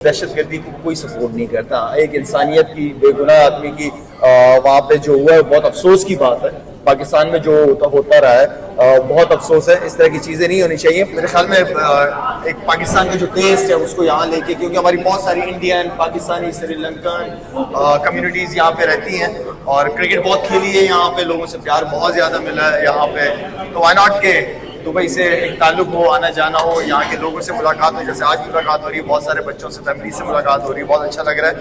दहशतगर्दी को कोई सपोर्ट नहीं करता। एक इंसानियत की, बेगुनाह आदमी की वहाँ पे जो हुआ है बहुत अफसोस की बात है। पाकिस्तान में जो होता रहा है बहुत अफसोस है। इस तरह की चीज़ें नहीं होनी चाहिए। मेरे ख्याल में एक पाकिस्तान का जो टेस्ट है उसको यहाँ लेके, क्योंकि हमारी बहुत सारी इंडियन, पाकिस्तानी, श्रीलंकन कम्युनिटीज़ यहाँ पे रहती हैं और क्रिकेट बहुत खेली है यहाँ पे, लोगों से प्यार बहुत ज़्यादा मिला है यहाँ पे। तो वाई नॉट के दुबई से एक ताल्लुक हो, आना जाना हो, यहाँ के लोगों से मुलाकात हो, जैसे आज मुलाकात हो रही है, बहुत सारे बच्चों से, फैमिली से मुलाकात हो रही है, बहुत अच्छा लग रहा है।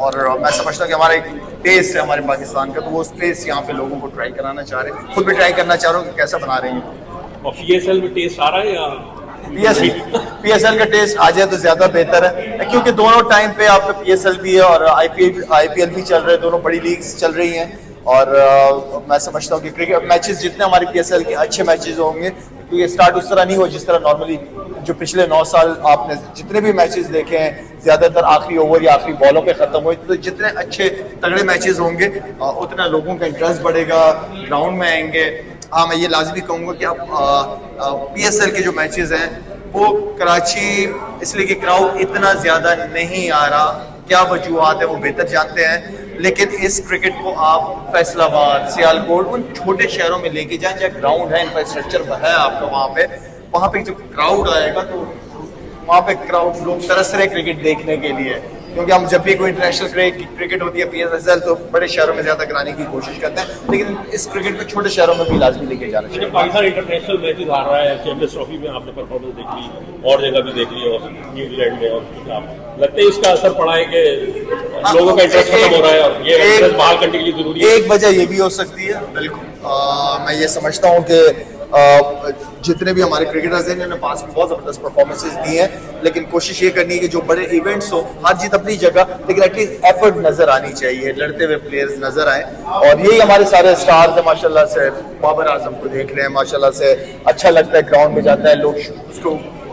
और मैं समझता हूँ कि हमारा एक टेस्ट है हमारे पाकिस्तान का, तो वो टेस्ट यहाँ पे लोगों को ट्राई कराना चाह रहे हैं। खुद भी ट्राई करना चाह रहा हूँ कि कैसा बना रहे हैं। और PSL में टेस्ट आ रहा है या PSL का टेस्ट आ जाए तो ज्यादा बेहतर है, क्योंकि दोनों टाइम पे आपका PSL भी है और IPL भी चल रहे हैं, दोनों बड़ी लीग्स चल रही हैं। और मैं समझता हूँ कि क्रिकेट मैचेस जितने हमारे PSL के अच्छे मैचेस होंगे, क्योंकि स्टार्ट उस तरह नहीं हो जिस तरह नॉर्मली जो पिछले 9 साल आपने जितने भी मैचेस देखे हैं ज्यादातर आखिरी ओवर या आखिरी बॉलों पे खत्म हुए, तो जितने अच्छे तगड़े मैचेस होंगे उतना लोगों का इंटरेस्ट बढ़ेगा, ग्राउंड में आएंगे। हाँ, मैं ये लाजमी कहूँगा कि आप PSL के जो मैचेस हैं वो कराची, इसलिए कि क्राउड इतना ज्यादा नहीं आ रहा, क्या वजूहत है वो बेहतर जानते हैं, लेकिन इस क्रिकेट को आप फैसलाबाद, सियालकोट, उन छोटे शहरों में लेके जाएं जहाँ ग्राउंड है, इंफ्रास्ट्रक्चर है आपका, वहाँ पे जब क्राउड आएगा तो वहाँ पे क्राउड, लोग तरस रहे क्रिकेट देखने के लिए। क्योंकि हम जब भी कोई इंटरनेशनल क्रिकेट होती है PSL तो बड़े शहरों में ज्यादा कराने की कोशिश करते हैं, लेकिन इस क्रिकेट को छोटे शहरों में भी लाजमी लेके जाना चाहिए। पाकिस्तान इंटरनेशनल मैचेस हार रहा है, चैंपियंस ट्रॉफी में आपने परफॉर्मेंस देख ली, और जगह भी देख ली, और न्यूजीलैंड में, और लगता है इसका असर पड़ा है कि लोगों का इंटरेस्ट खत्म हो रहा है और ये इंटरेस्ट बहाल करने के लिए जरूरी है। एक वजह ये भी हो सकती है, बिल्कुल। मैं ये समझता हूँ कि जितने भी हमारे क्रिकेटर्स हैं इन्होंने पास में बहुत जबरदस्त परफॉर्मेंसेस दी हैं, लेकिन कोशिश ये करनी है कि जो बड़े इवेंट्स हो, हार जीत अपनी जगह, लेकिन एटलीस्ट एफर्ट नजर आनी चाहिए, लड़ते हुए प्लेयर्स नजर आए। और यही हमारे सारे स्टार्स हैं माशाल्लाह से। बाबर आजम को देख रहे हैं, माशाल्लाह से अच्छा लगता है, ग्राउंड में जाता है, लोग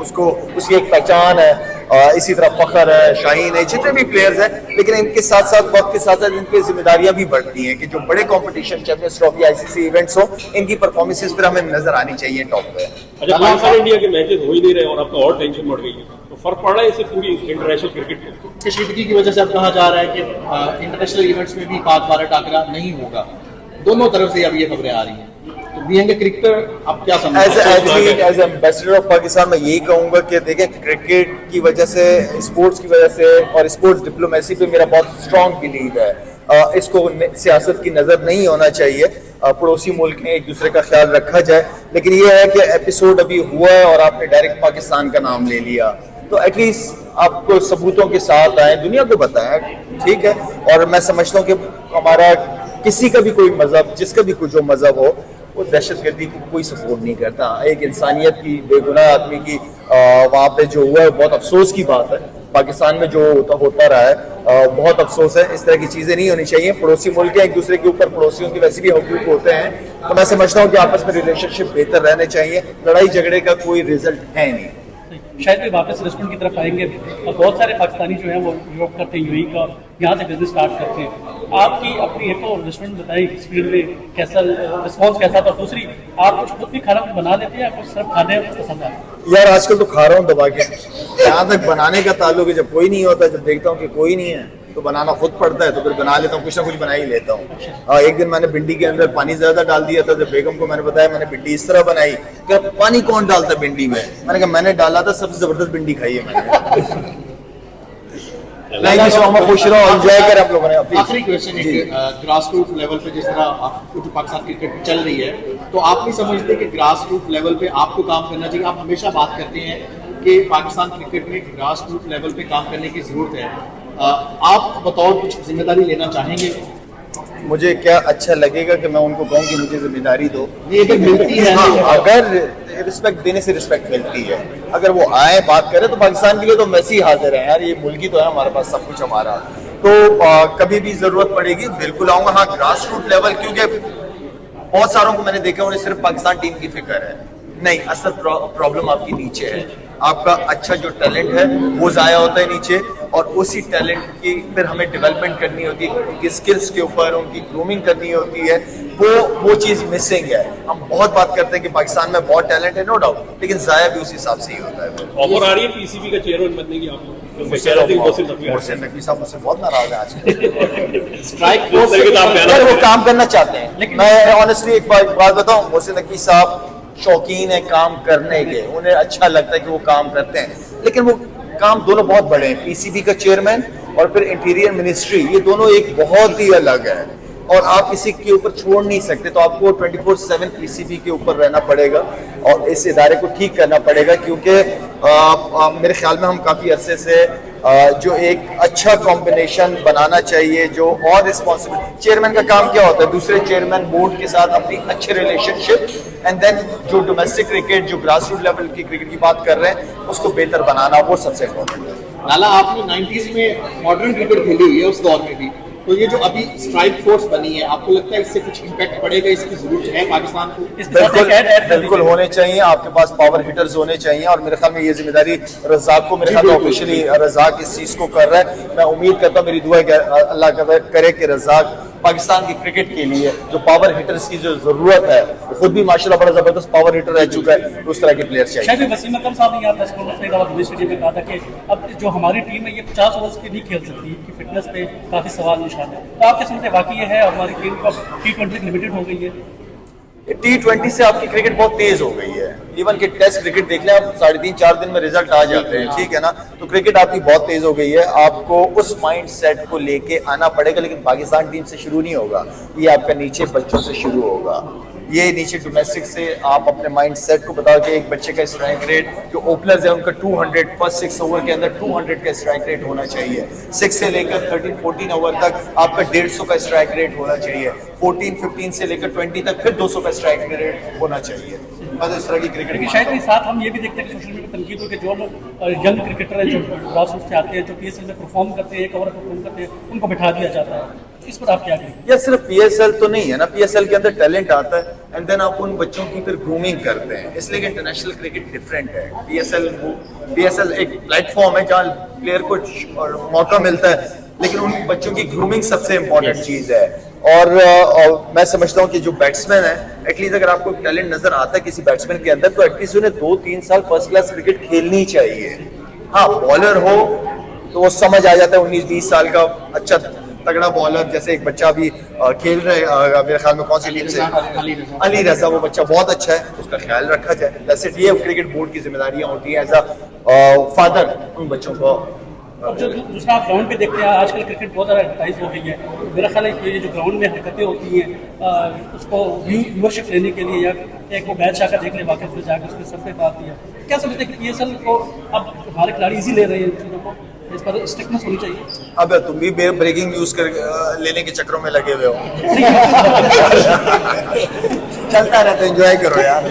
उसको उसकी एक पहचान है। इसी तरह फखर है, शाहीन है, जितने भी प्लेयर्स हैं, लेकिन इनके साथ साथ वक्त के साथ साथ इनकी जिम्मेदारियां भी बढ़ती हैं कि जो बड़े competition, champions trophy, ICC events हो, इनकी परफॉर्मेंसेस पर हमें नजर आनी चाहिए टॉप पे। अच्छा, पाकिस्तान इंडिया के मैचेस हो ही नहीं रहे और आपको और टेंशन बढ़ गई है, तो फर्क पड़ रहा है इससे पूरी इंटरनेशनल क्रिकेट को? कशीदगी की वजह से अब कहा जा रहा है कि इंटरनेशनल इवेंट्स में भी पाक भारत टाकरा नहीं होगा। दोनों तरफ से अब ये खबरें आ रही हैं, तो बीइंग ए क्रिकेटर आप क्या समझते हैं? एज एम्बेसडर ऑफ पाकिस्तान मैं यही कहूंगा कि देखें, क्रिकेट की वजह से, स्पोर्ट्स की वजह से और स्पोर्ट्स डिप्लोमेसी पे मेरा बहुत स्ट्रॉन्ग बिलीव है। इसको सियासत की नजर नहीं होना चाहिए, पड़ोसी मुल्क में एक दूसरे का ख्याल रखा जाए, लेकिन ये है कि एपिसोड अभी हुआ है और आपने डायरेक्ट पाकिस्तान का नाम ले लिया, तो एटलीस्ट आपको सबूतों के साथ आए, दुनिया को बताया, ठीक है। और मैं समझता हूँ कि हमारा किसी का भी कोई मजहब, जिसका भी कोई जो मजहब हो, वो दहशतगर्दी को कोई सपोर्ट नहीं करता। एक इंसानियत की, बेगुनाह आदमी की वहाँ पे जो हुआ है बहुत अफसोस की बात है। पाकिस्तान में जो होता रहा है बहुत अफसोस है। इस तरह की चीजें नहीं होनी चाहिए। पड़ोसी मुल्क हैं, एक दूसरे के ऊपर पड़ोसियों की वैसे भी हुकूक होते हैं, तो मैं समझता हूँ कि आपस में रिलेशनशिप बेहतर रहने चाहिए। लड़ाई झगड़े का कोई रिजल्ट है नहीं। शायद वे वापस रेस्टोरेंट की तरफ आएंगे और बहुत सारे पाकिस्तानी जो हैं वो यूरोप करते हैं, UAE का, यहाँ से बिजनेस स्टार्ट करते हैं। आपकी अपनी एक तो रेस्टोरेंट बताइए, इस फील्ड में कैसा रिस्पॉन्स कैसा था? दूसरी, आप कुछ खुद भी खाना बना लेते हैं या कुछ सिर्फ खाने पसंद आता है? यार आजकल तो खा रहा हूँ दबा के। जहाँ तक बनाने का ताल्लुक है, जब कोई नहीं होता, जब देखता हूँ कि कोई नहीं है तो बनाना खुद पड़ता है, तो फिर बना लेता हूँ, कुछ ना कुछ बना ही लेता हूँ। एक दिन मैंने भिंडी के अंदर पानी ज्यादा डाल दिया था, जब बेगम को मैंने बताया मैंने भिंडी इस तरह बनाई, क्या पानी कौन डालता है भिंडी में? मैंने कहा मैंने डाला था, सबसे जबरदस्त भिंडी खाई है मैंने। खुश रहो, एंजॉय करें आप लोगों ने। आखिरी क्वेश्चन, ग्रास रूट लेवल पे जिस तरह जो पाकिस्तान क्रिकेट चल रही है, तो आप नहीं समझते कि ग्रास रूट लेवल पे आपको काम करना चाहिए? आप हमेशा बात करते हैं कि पाकिस्तान क्रिकेट में ग्रास रूट लेवल पे काम करने की जरूरत है। आप बतौर कुछ जिम्मेदारी लेना चाहेंगे? मुझे क्या अच्छा लगेगा कि मैं उनको कहूँ कि मुझे जिम्मेदारी दो? ये अगर मिलती है, हाँ, अगर रिस्पेक्ट देने से रिस्पेक्ट मिलती है, अगर वो आए बात करें, तो पाकिस्तान के लिए तो मैसी ही हाजिर है यार, ये मुल्क ही तो है हमारे पास, सब कुछ हमारा। तो कभी भी जरूरत पड़ेगी बिल्कुल आऊंगा। हाँ, ग्रास रूट लेवल, क्योंकि बहुत सारों को मैंने देखा उन्हें सिर्फ पाकिस्तान टीम की फिक्र है। नहीं, असल प्रॉब्लम आपकी नीचे है। आपका अच्छा जो टैलेंट है वो जाया होता है नीचे, और उसी टैलेंट की फिर हमें डेवलपमेंट करनी होती है, उनकी स्किल्स के ऊपर उनकी ग्रूमिंग करनी होती है। वो चीज मिसिंग है। हम बहुत बात करते हैं कि पाकिस्तान में बहुत टैलेंट है, नो डाउट, लेकिन जाया भी उसी हिसाब से ही होता है। ऑफर आ रही है PCB का चेयरमैन बनने की आपको? मोहसिन नकवी मोहसिन नकवी साहब मुझसे बहुत नाराज हैं आज। स्ट्राइक जिस फोर्स तरीके से आप पर वो काम करना चाहते हैं। मैं ऑनेस्टली एक बात बताऊं, मोहसिन नकवी साहब शौकीन है काम करने के, उन्हें अच्छा लगता है कि वो काम करते हैं, लेकिन वो काम दोनों बहुत बड़े हैं। पीसीबी का चेयरमैन और फिर इंटीरियर मिनिस्ट्री, ये दोनों एक बहुत ही अलग है और आप किसी के ऊपर छोड़ नहीं सकते। तो आपको 24/7 पीसीबी के ऊपर रहना पड़ेगा और इस इदारे को ठीक करना पड़ेगा, क्योंकि मेरे ख्याल में हम काफ़ी अरसे से जो एक अच्छा कॉम्बिनेशन बनाना चाहिए, जो और रिस्पॉन्सिबल चेयरमैन का काम क्या होता है, दूसरे चेयरमैन बोर्ड के साथ अपनी अच्छे रिलेशनशिप एंड देन जो डोमेस्टिक क्रिकेट, जो ग्रास रूट लेवल की क्रिकेट की बात कर रहे हैं, उसको बेहतर बनाना, वो सबसे इम्पोर्टेंट है। लाला, आपने 90s में मॉडर्न क्रिकेट खेली हुई है, उस दौर में भी, तो ये जो अभी स्ट्राइक फोर्स बनी है, आपको लगता है इससे कुछ इम्पैक्ट पड़ेगा, इसकी जरूरत है पाकिस्तान को? बिल्कुल होने चाहिए। आपके पास पावर हिटर्स होने चाहिए और मेरे ख्याल में ये जिम्मेदारी रज़ाक को, मेरे ख्याल में ऑफिशियली रज़ाक इस चीज को कर रहा है। मैं उम्मीद करता हूँ, मेरी दुआ है अल्लाह करे कि रज़ाक पाकिस्तान की क्रिकेट के लिए जो पावर हिटर्स की जो जरूरत है, खुद भी माशाल्लाह बड़ा जबरदस्त पावर हिटर रह चुका है, उस तरह के प्लेयर चाहिए। शायद वसीम अकरम साहब ने यहाँ प्रेस कॉन्फ्रेंस में दिल्ली स्टेडियम में कहा था कि अब जो हमारी टीम है ये 50 ओवर्स के नहीं खेल सकती, कि फिटनेस पे काफी सवाल निशान है। तो आप क्या समझते हैं, वाकई ये है हमारी टीम का T20 लिमिटेड हो गई है? T20 से आपकी क्रिकेट बहुत तेज हो गई है। इवन कि टेस्ट क्रिकेट देख लें आप, 3.5-4 दिन में रिजल्ट आ जाते हैं, ठीक है ना। तो क्रिकेट आपकी बहुत तेज हो गई है, आपको उस माइंड सेट को लेके आना पड़ेगा, लेकिन पाकिस्तान टीम से शुरू नहीं होगा, ये आपका नीचे बच्चों से शुरू होगा। ये नीचे डोमेस्टिक से आप अपने माइंड सेट को बताओ कि एक बच्चे का स्ट्राइक रेट, जो ओपनर्स है उनका 200 फर्स्ट 6 ओवर के अंदर 200 का स्ट्राइक रेट होना चाहिए। 6 से लेकर 13-14 ओवर तक आपका 150 का स्ट्राइक रेट होना चाहिए। 14-15 से लेकर 20 तक फिर 200 का स्ट्राइक रेट होना चाहिए। बस इस तरह की क्रिकेट। लेकिन शायद के साथ हम ये भी देखते हैं कि सोशल मीडिया पर तनकीद हो कि जो लोग यंग क्रिकेटर हैं, जो ग्रास रूट से आते हैं, जो पीएसएल में परफॉर्म करते हैं, एक ओवर परफॉर्म करते हैं, उनको बैठा दिया जाता है। इस पर आप क्या कहेंगे? या सिर्फ पीएसएल तो नहीं है ना, पीएसएल के अंदर टैलेंट आता है एंड देन आप उन बच्चों की फिर ग्रूमिंग करते हैं, इसलिए कि इंटरनेशनल क्रिकेट डिफरेंट है। पीएसएल एक प्लेटफॉर्म है जहाँ प्लेयर को मौका मिलता है, लेकिन उन बच्चों की ग्रूमिंग सबसे इम्पोर्टेंट चीज है। और मैं समझता हूँ कि जो बैट्समैन है, एटलीस्ट अगर आपको टैलेंट नजर आता है किसी बैट्समैन के अंदर, तो एटलीस्ट उन्हें 2-3 साल फर्स्ट क्लास क्रिकेट खेलनी चाहिए। हाँ, बॉलर हो तो वो समझ आ जाता है, 19-20 साल का अच्छा तगड़ा बॉलर, जैसे एक बच्चा भी खेल रहे मेरे ख्याल में कौन सी टीम से, अली रजा, वो बच्चा बहुत अच्छा है, उसका ख्याल रखा जाए। वैसे ये क्रिकेट बोर्ड की जिम्मेदारियां होती है एज अ फादर उन बच्चों को। अब जो दूसरा आप ग्राउंड पे देखते हैं, आजकल क्रिकेट बहुत ज़्यादा एडवर्टाइज हो गई है। मेरा ख्याल है कि ये जो ग्राउंड में हरकतें होती हैं, उसको व्यूअरशिप लेने के लिए, या एक वो मैच आकर देख ले, वाकई से जाकर उसके सर पे बात दिया, क्या समझते हैं कि पीएसएल को अब हमारे खिलाड़ी इजी ले रहे हैं इन चीज़ों को, इस पर स्ट्रिक्टनेस होनी चाहिए? अब तुम भी ब्रेकिंग न्यूज लेने के चक्रों में लगे हुए हो। चलता रहता है, एंजॉय करो यार।